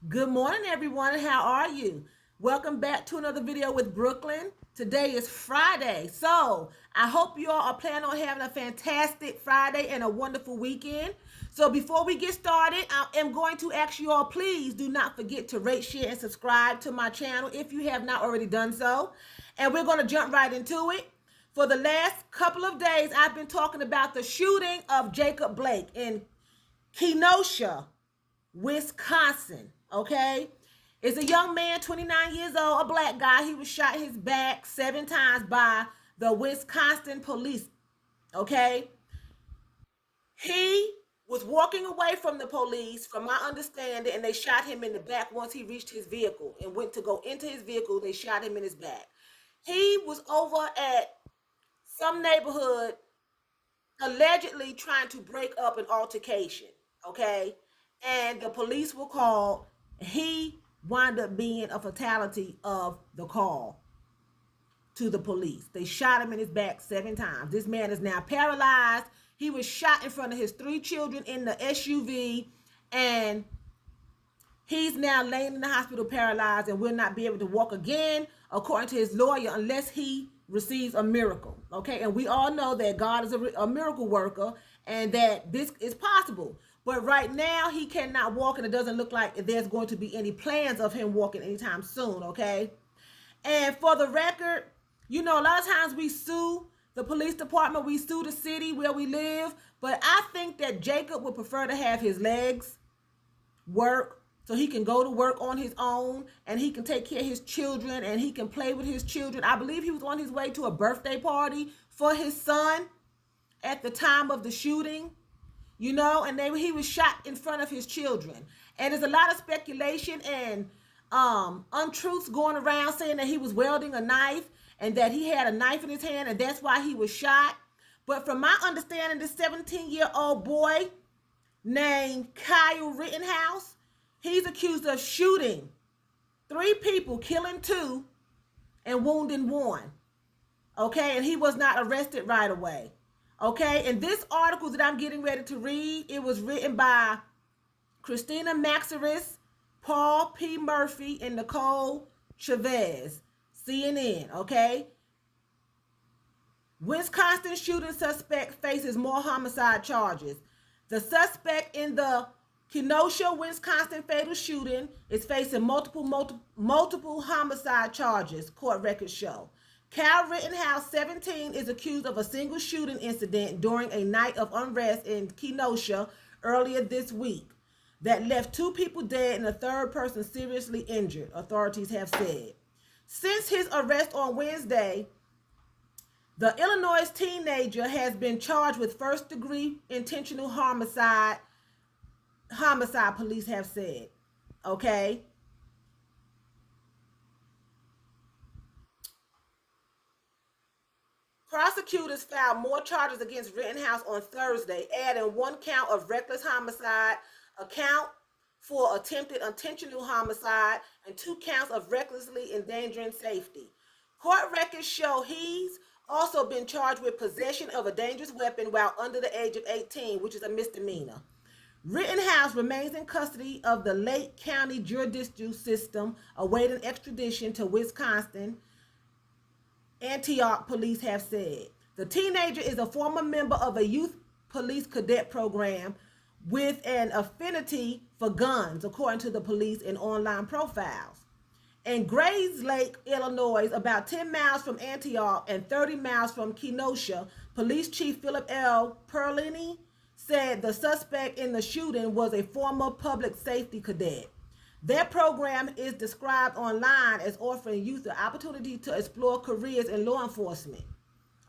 Good morning, everyone. How are you? Welcome back to another video with Brooklyn. Today is Friday, so I hope you all are planning on having a fantastic Friday and a wonderful weekend. So before we get started, I am going to ask you all, please do not forget to rate, share, and subscribe to my channel if you have not already done so. And we're going to jump right into it. For the last couple of days, I've been talking about the shooting of Jacob Blake in Kenosha, Wisconsin. Okay. It's a young man, 29 years old, a black guy. He was shot in his back 7 times by the Wisconsin police. Okay. He was walking away from the police, from my understanding, and they shot him in the back once he reached his vehicle and went to go into his vehicle. They shot him in his back. He was over at some neighborhood allegedly trying to break up an altercation. Okay. And the police were called. He wound up being a fatality of the call to the police. They shot him in his back 7 times. This man is now paralyzed. He was shot in front of his 3 children in the SUV, and he's now laying in the hospital paralyzed and will not be able to walk again, according to his lawyer, unless he receives a miracle. Okay, and we all know that God is a miracle worker and that this is possible. But right now, he cannot walk, and it doesn't look like there's going to be any plans of him walking anytime soon. Okay, and for the record, you know, a lot of times we sue the police department, we sue the city where we live, but I think that Jacob would prefer to have his legs work so he can go to work on his own and he can take care of his children and he can play with his children. I believe he was on his way to a birthday party for his son at the time of the shooting, you know, and he was shot in front of his children. And there's a lot of speculation and untruths going around saying that he was wielding a knife and that he had a knife in his hand and that's why he was shot. But from my understanding, this 17-year-old boy named Kyle Rittenhouse, he's accused of shooting 3 people, killing 2 and wounding 1. Okay, and he was not arrested right away. Okay, and this article that I'm getting ready to read, it was written by Christina Maxiris, Paul P. Murphy, and Nicole Chavez, CNN. Okay, Wisconsin shooting suspect faces more homicide charges. The suspect in the Kenosha, Wisconsin fatal shooting is facing multiple homicide charges, court records show. Cal Rittenhouse, 17, is accused of a single shooting incident during a night of unrest in Kenosha earlier this week that left 2 people dead and a third person seriously injured, authorities have said. Since his arrest on Wednesday, the Illinois teenager has been charged with first-degree intentional homicide, police have said. Okay? Prosecutors filed more charges against Rittenhouse on Thursday, adding 1 count of reckless homicide, a count for attempted intentional homicide, and 2 counts of recklessly endangering safety. Court records show he's also been charged with possession of a dangerous weapon while under the age of 18, which is a misdemeanor. Rittenhouse remains in custody of the Lake County Judicial System, awaiting extradition to Wisconsin, Antioch police have said. The teenager is a former member of a youth police cadet program with an affinity for guns, according to the police in online profiles. In Grays Lake, Illinois, about 10 miles from Antioch and 30 miles from Kenosha, Police Chief Philip L. Perlini said the suspect in the shooting was a former public safety cadet. Their program is described online as offering youth the opportunity to explore careers in law enforcement.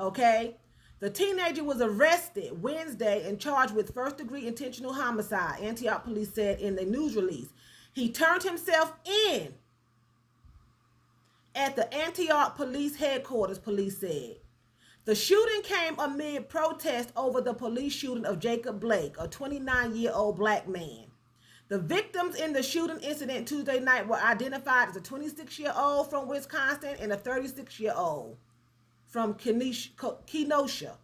Okay? The teenager was arrested Wednesday and charged with first-degree intentional homicide, Antioch police said in a news release. He turned himself in at the Antioch police headquarters, police said. The shooting came amid protest over the police shooting of Jacob Blake, a 29-year-old black man. The victims in the shooting incident Tuesday night were identified as a 26-year-old from Wisconsin and a 36-year-old from Kenosha.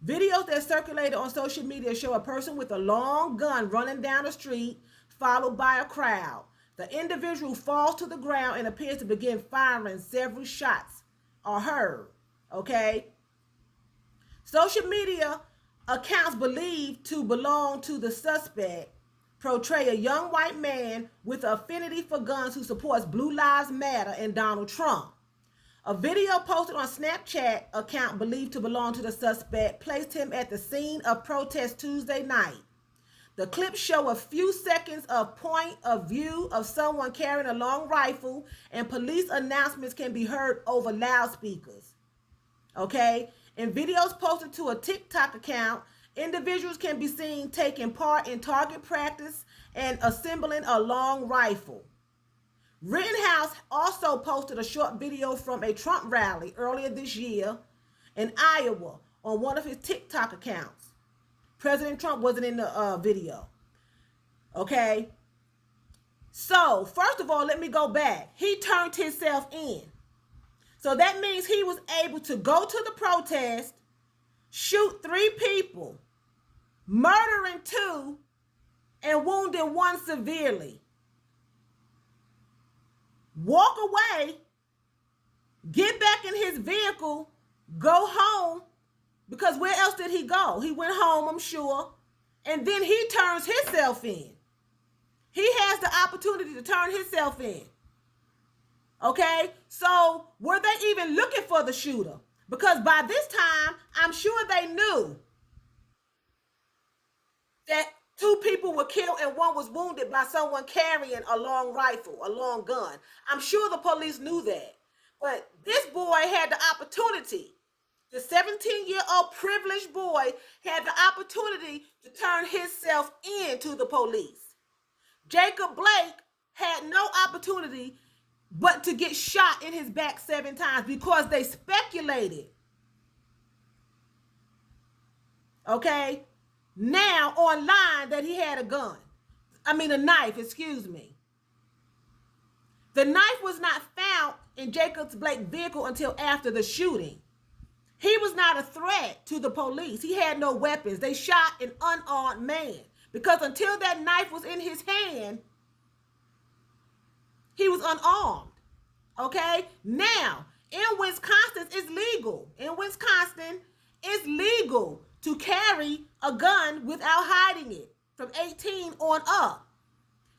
Videos that circulated on social media show a person with a long gun running down the street, followed by a crowd. The individual falls to the ground and appears to begin firing. Several shots are heard. Okay. Social media accounts believed to belong to the suspect portray a young white man with an affinity for guns who supports Blue Lives Matter and Donald Trump. A video posted on Snapchat account believed to belong to the suspect placed him at the scene of protest Tuesday night. The clips show a few seconds of point of view of someone carrying a long rifle, and police announcements can be heard over loudspeakers. Okay? In videos posted to a TikTok account, individuals can be seen taking part in target practice and assembling a long rifle. Rittenhouse also posted a short video from a Trump rally earlier this year in Iowa on one of his TikTok accounts. President Trump wasn't in the video. Okay? So, first of all, let me go back. He turned himself in. So that means he was able to go to the protest, shoot 3 people, murdering 2, and wounding 1 severely. Walk away, get back in his vehicle, go home, because where else did he go? He went home, I'm sure, and then he turns himself in. He has the opportunity to turn himself in. Okay, so were they even looking for the shooter? Because by this time, I'm sure they knew that 2 people were killed and 1 was wounded by someone carrying a long rifle, a long gun. I'm sure the police knew that. But this boy had the opportunity. The 17-year-old privileged boy had the opportunity to turn himself in to the police. Jacob Blake had no opportunity but to get shot in his back 7 times because they speculated. Okay? Now online that he had a knife, excuse me. The knife was not found in Jacob Blake's vehicle until after the shooting. He was not a threat to the police. He had no weapons. They shot an unarmed man because until that knife was in his hand, he was unarmed. Okay? Now, in Wisconsin, it's legal. In Wisconsin, it's legal to carry a gun without hiding it from 18 on up.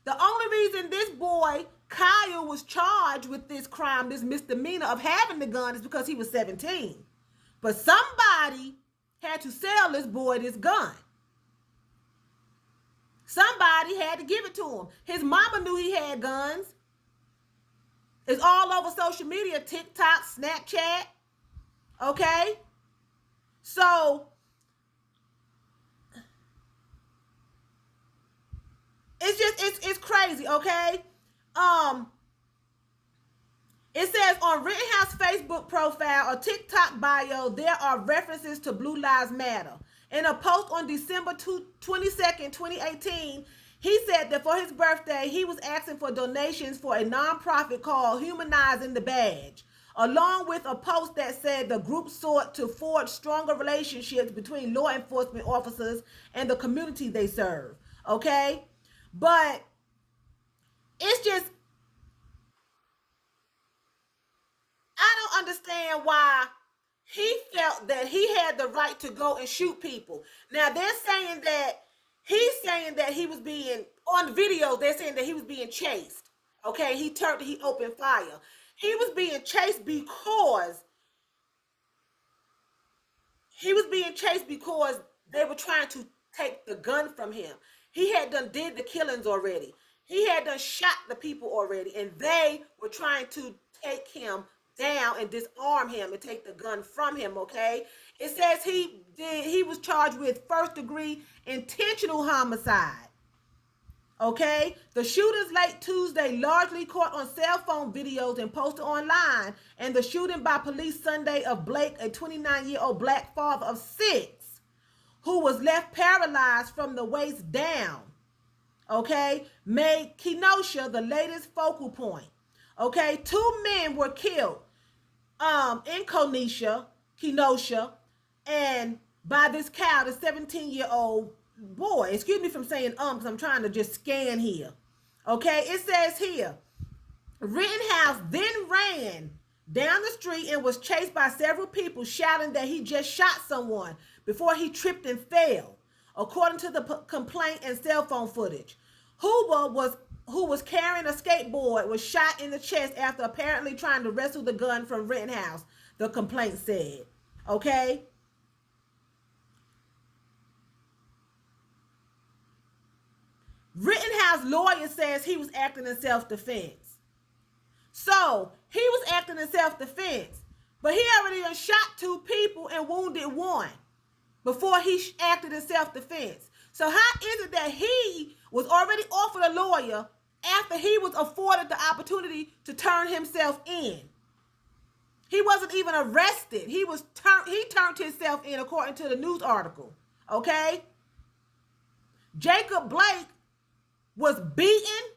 The only reason this boy, Kyle, was charged with this crime, this misdemeanor of having the gun, is because he was 17. But somebody had to sell this boy this gun. Somebody had to give it to him. His mama knew he had guns. It's all over social media, TikTok, Snapchat. Okay? So, it's crazy, okay? It says on Rittenhouse Facebook profile or TikTok bio, there are references to Blue Lives Matter. In a post on December 22nd, 2018, he said that for his birthday, he was asking for donations for a nonprofit called Humanizing the Badge, along with a post that said the group sought to forge stronger relationships between law enforcement officers and the community they serve. Okay? But it's just, I don't understand why he felt that he had the right to go and shoot people. Now they're saying that he was being, on video, they're saying that he was being chased. Okay, he opened fire. He was being chased because they were trying to take the gun from him. He had did the killings already. He had shot the people already, and they were trying to take him down and disarm him and take the gun from him. Okay, it says he was charged with first-degree intentional homicide. Okay, the shooters late Tuesday largely caught on cell phone videos and posted online, and the shooting by police Sunday of Blake, a 29-year-old black father of 6, who was left paralyzed from the waist down, okay, made Kenosha the latest focal point. Okay, 2 men were killed in Kenosha, and by this the 17-year-old boy. Excuse me from saying because I'm trying to just scan here. Okay, it says here, Rittenhouse then ran down the street and was chased by several people shouting that he just shot someone before he tripped and fell, according to the complaint and cell phone footage. Hoover was who was carrying a skateboard was shot in the chest after apparently trying to wrestle the gun from Rittenhouse, the complaint said. Okay? Rittenhouse lawyer says he was acting in self-defense. So he was acting in self-defense, but he already done shot two people and wounded one before he acted in self-defense. So how is it that he was already offered a lawyer after he was afforded the opportunity to turn himself in? He wasn't even arrested. He turned himself in according to the news article. Okay? Jacob Blake was beaten,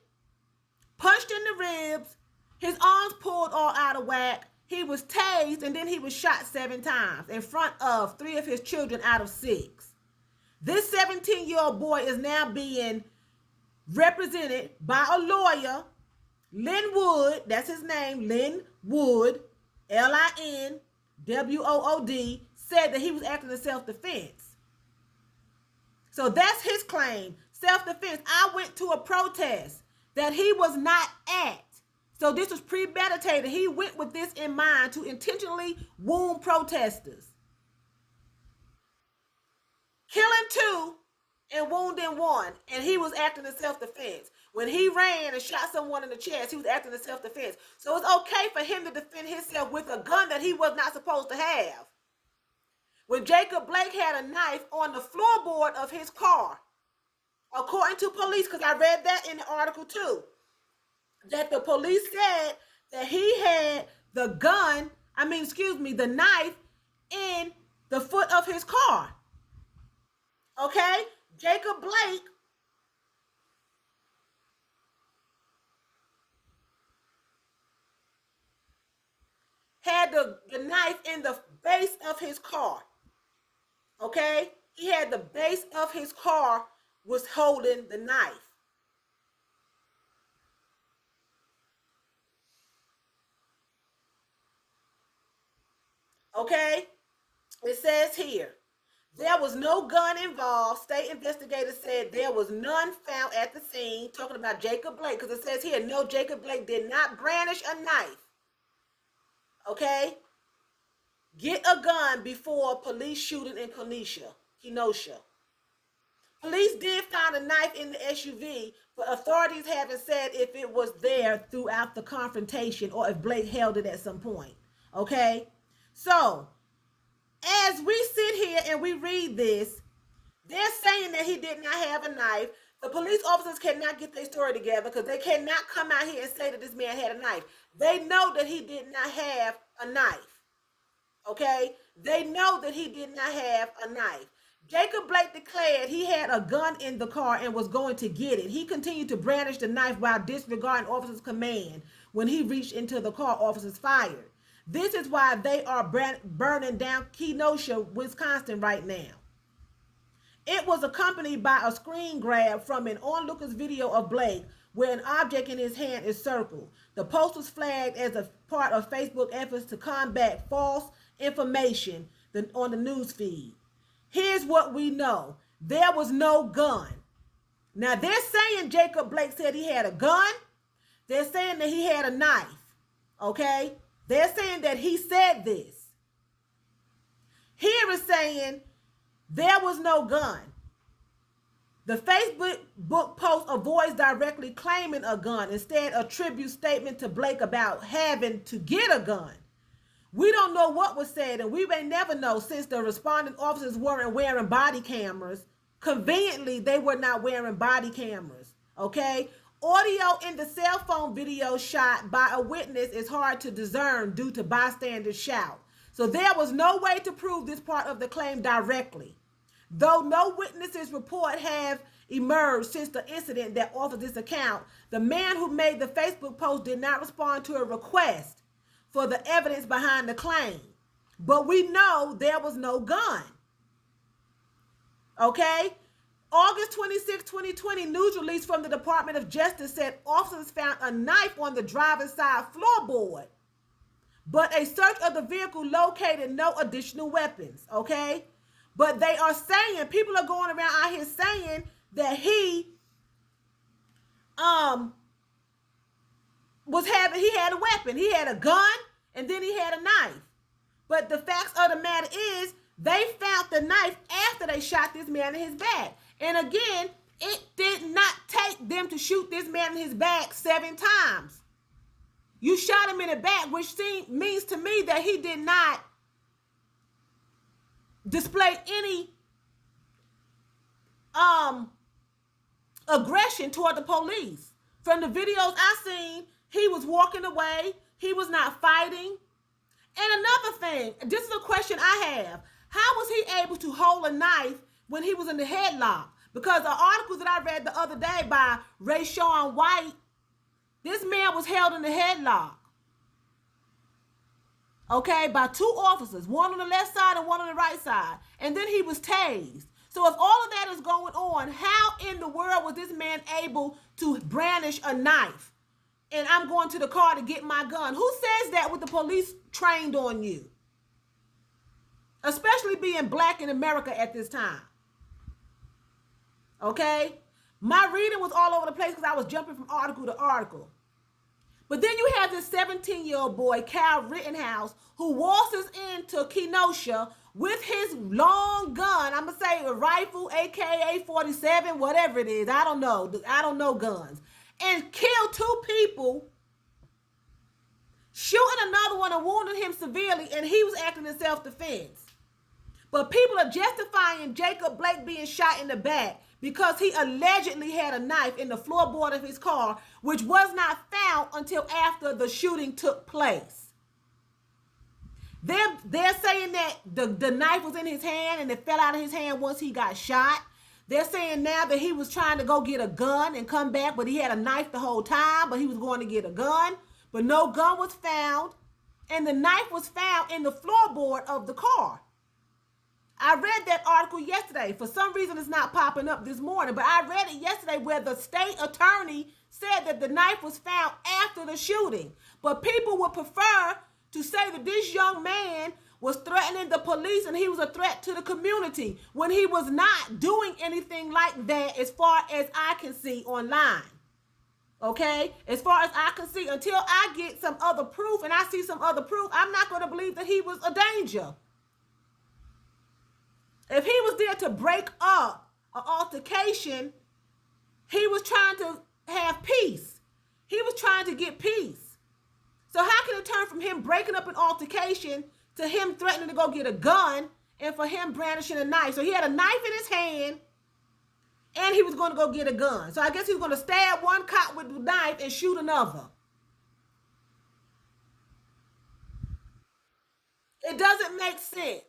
punched in the ribs, his arms pulled all out of whack. He was tased, and then he was shot 7 times in front of 3 of his children out of 6. This 17-year-old boy is now being represented by a lawyer, Lin Wood, that's his name, Lin Wood, Linwood, said that he was acting in self-defense. So that's his claim, self-defense. I went to a protest that he was not at. So this was premeditated. He went with this in mind to intentionally wound protesters. Killing 2 and wounding 1. And he was acting in self-defense. When he ran and shot someone in the chest, he was acting in self-defense. So it's okay for him to defend himself with a gun that he was not supposed to have. When Jacob Blake had a knife on the floorboard of his car, according to police, because I read that in the article too, that the police said that he had the knife in the foot of his car. Okay? Jacob Blake had the knife in the base of his car. Okay? He had the base of his car was holding the knife. Okay? It says here, there was no gun involved. State investigators said there was none found at the scene, talking about Jacob Blake, because it says here, no, Jacob Blake did not brandish a knife. Okay? Get a gun before police shooting in Kenosha. Police did find a knife in the SUV, but authorities haven't said if it was there throughout the confrontation or if Blake held it at some point. Okay? So, as we sit here and we read this, they're saying that he did not have a knife. The police officers cannot get their story together because they cannot come out here and say that this man had a knife. They know that he did not have a knife. Okay? They know that he did not have a knife. Jacob Blake declared he had a gun in the car and was going to get it. He continued to brandish the knife while disregarding officers' command. When he reached into the car, officers fired. This is why they are burning down Kenosha, Wisconsin right now. It was accompanied by a screen grab from an onlooker's video of Blake where an object in his hand is circled. The post was flagged as a part of Facebook efforts to combat false information on the news feed. Here's what we know. There was no gun. Now they're saying Jacob Blake said he had a gun. They're saying that he had a knife. Okay? They're saying that he said this. Here is saying there was no gun. The Facebook post avoids directly claiming a gun. Instead, attributes statement to Blake about having to get a gun. We don't know what was said, and we may never know since the responding officers weren't wearing body cameras. Conveniently, they were not wearing body cameras. Okay? Audio in the cell phone video shot by a witness is hard to discern due to bystanders shout. So there was no way to prove this part of the claim directly. Though no witnesses report have emerged since the incident that offers this account, the man who made the Facebook post did not respond to a request for the evidence behind the claim. But we know there was no gun. Okay? August 26, 2020, news release from the Department of Justice said officers found a knife on the driver's side floorboard, but a search of the vehicle located no additional weapons, okay? But they are saying, people are going around out here saying that he he had a weapon. He had a gun and then he had a knife. But the facts of the matter is they found the knife after they shot this man in his back. And again, it did not take them to shoot this man in his back 7 times. You shot him in the back, which means to me that he did not display any aggression toward the police. From the videos I seen, he was walking away. He was not fighting. And another thing, this is a question I have. How was he able to hold a knife when he was in the headlock? Because the articles that I read the other day by Rayshawn White, this man was held in the headlock. Okay, by 2 officers, one on the left side and one on the right side. And then he was tased. So if all of that is going on, how in the world was this man able to brandish a knife? And I'm going to the car to get my gun. Who says that with the police trained on you? Especially being black in America at this time. Okay? My reading was all over the place because I was jumping from article to article. But then you have this 17-year-old boy, Kyle Rittenhouse, who waltzes into Kenosha with his long gun. I'm going to say a rifle, AK-47, whatever it is. I don't know. I don't know guns. And killed 2 people, shooting another one and wounding him severely, and he was acting in self-defense. But people are justifying Jacob Blake being shot in the back because he allegedly had a knife in the floorboard of his car, which was not found until after the shooting took place. They're saying that the knife was in his hand and it fell out of his hand once he got shot. They're saying now that he was trying to go get a gun and come back, but he had a knife the whole time, but he was going to get a gun, but no gun was found, and the knife was found in the floorboard of the car. I read that article yesterday. For some reason, it's not popping up this morning, but I read it yesterday where the state attorney said that the knife was found after the shooting. But people would prefer to say that this young man was threatening the police and he was a threat to the community when he was not doing anything like that as far as I can see online. Okay? As far as I can see, until I get some other proof and I see some other proof, I'm not going to believe that he was a danger. If he was there to break up an altercation, he was trying to have peace. He was trying to get peace. So how can it turn from him breaking up an altercation to him threatening to go get a gun and for him brandishing a knife? So he had a knife in his hand and he was going to go get a gun. So I guess he was going to stab one cop with the knife and shoot another. It doesn't make sense.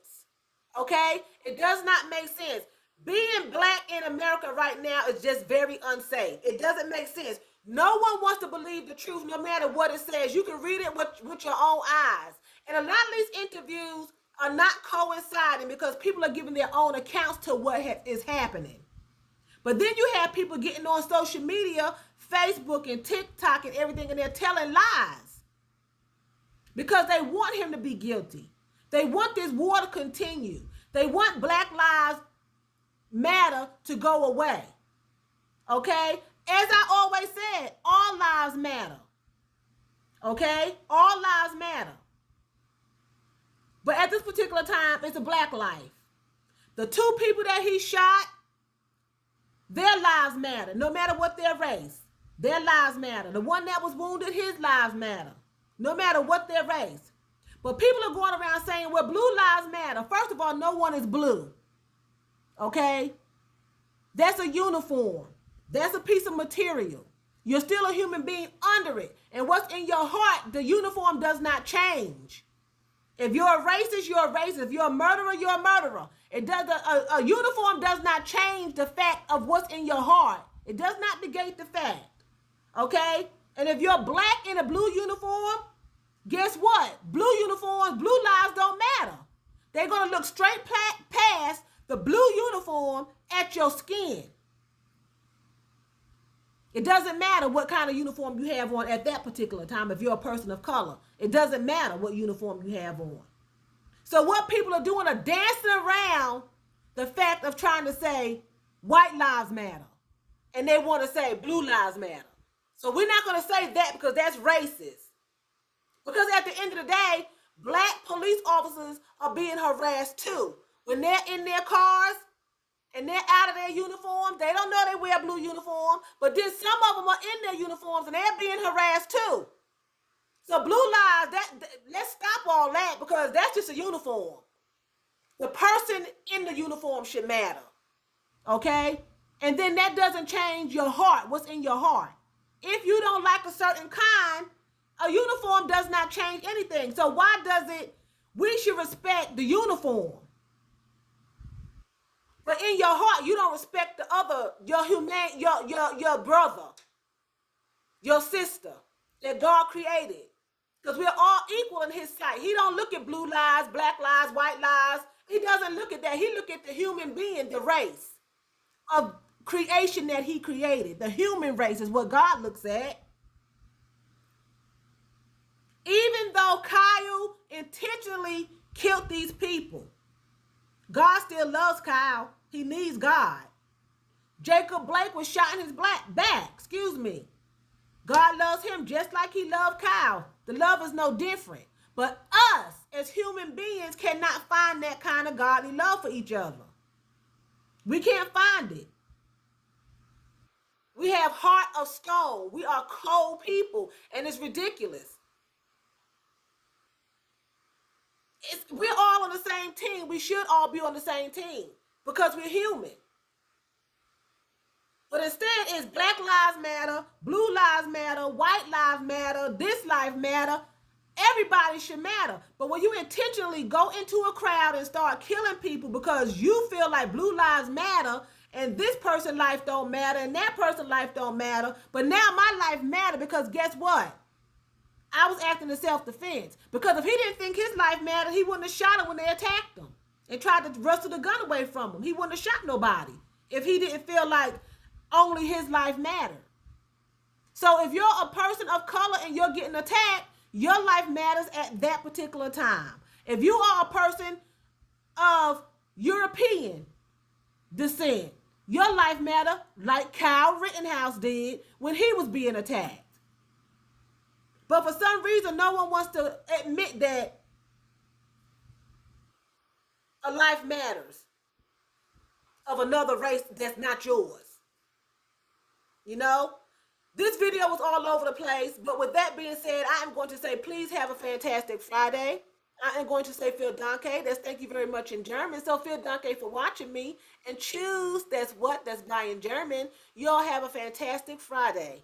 Okay? It does not make sense. Being black in America right now is just very unsafe. It doesn't make sense. No one wants to believe the truth no matter what it says. You can read it with your own eyes. And a lot of these interviews are not coinciding because people are giving their own accounts to what is happening. But then you have people getting on social media, Facebook and TikTok and everything, and they're telling lies because they want him to be guilty. They want this war to continue. They want Black Lives Matter to go away. Okay? As I always said, all lives matter. Okay? All lives matter. But at this particular time, it's a black life. The 2 people that he shot, their lives matter, no matter what their race. Their lives matter. The one that was wounded, his lives matter, no matter what their race. But people are going around saying, well, blue lives matter. First of all, no one is blue. Okay? That's a uniform. That's a piece of material. You're still a human being under it. And what's in your heart, the uniform does not change. If you're a racist, you're a racist. If you're a murderer, you're a murderer. A uniform does not change the fact of what's in your heart. It does not negate the fact. Okay? And if you're black in a blue uniform, guess what? Blue uniforms, blue lives don't matter. They're going to look straight past the blue uniform at your skin. It doesn't matter what kind of uniform you have on at that particular time if you're a person of color. It doesn't matter what uniform you have on. So what people are doing are dancing around the fact of trying to say white lives matter. And they want to say blue lives matter. So we're not going to say that because that's racist. Because at the end of the day, black police officers are being harassed too. When they're in their cars and they're out of their uniform, they don't know they wear blue uniform, but then some of them are in their uniforms and they're being harassed too. So blue lives, let's stop all that because that's just a uniform. The person in the uniform should matter. Okay? And then that doesn't change your heart, what's in your heart. If you don't like a certain kind, a uniform does not change anything. So why does it, we should respect the uniform. But in your heart, you don't respect the other, your brother, your sister that God created. Because we're all equal in his sight. He don't look at blue lives, black lives, white lives. He doesn't look at that. He look at the human being, the race of creation that he created. The human race is what God looks at. Even though Kyle intentionally killed these people, God still loves Kyle. He needs God. Jacob Blake was shot in his back. Excuse me. God loves him just like he loved Kyle. The love is no different. But us as human beings cannot find that kind of godly love for each other. We can't find it. We have heart of stone. We are cold people, and it's ridiculous. We're all on the same team. We should all be on the same team because we're human. But instead, it's Black Lives Matter, Blue Lives Matter, White Lives Matter, this life matter. Everybody should matter. But when you intentionally go into a crowd and start killing people because you feel like blue lives matter and this person's life don't matter and that person's life don't matter, but now my life matter because guess what? I was acting in self-defense. Because if he didn't think his life mattered, he wouldn't have shot him when they attacked him and tried to wrestle the gun away from him. He wouldn't have shot nobody if he didn't feel like only his life mattered. So if you're a person of color and you're getting attacked, your life matters at that particular time. If you are a person of European descent, your life matter like Kyle Rittenhouse did when he was being attacked. But for some reason, no one wants to admit that a life matters of another race that's not yours. You know? This video was all over the place, but with that being said, I am going to say please have a fantastic Friday. I am going to say vielen Dank. That's thank you very much in German. So vielen Dank for watching me. And choose, that's what, that's by in German. You all have a fantastic Friday.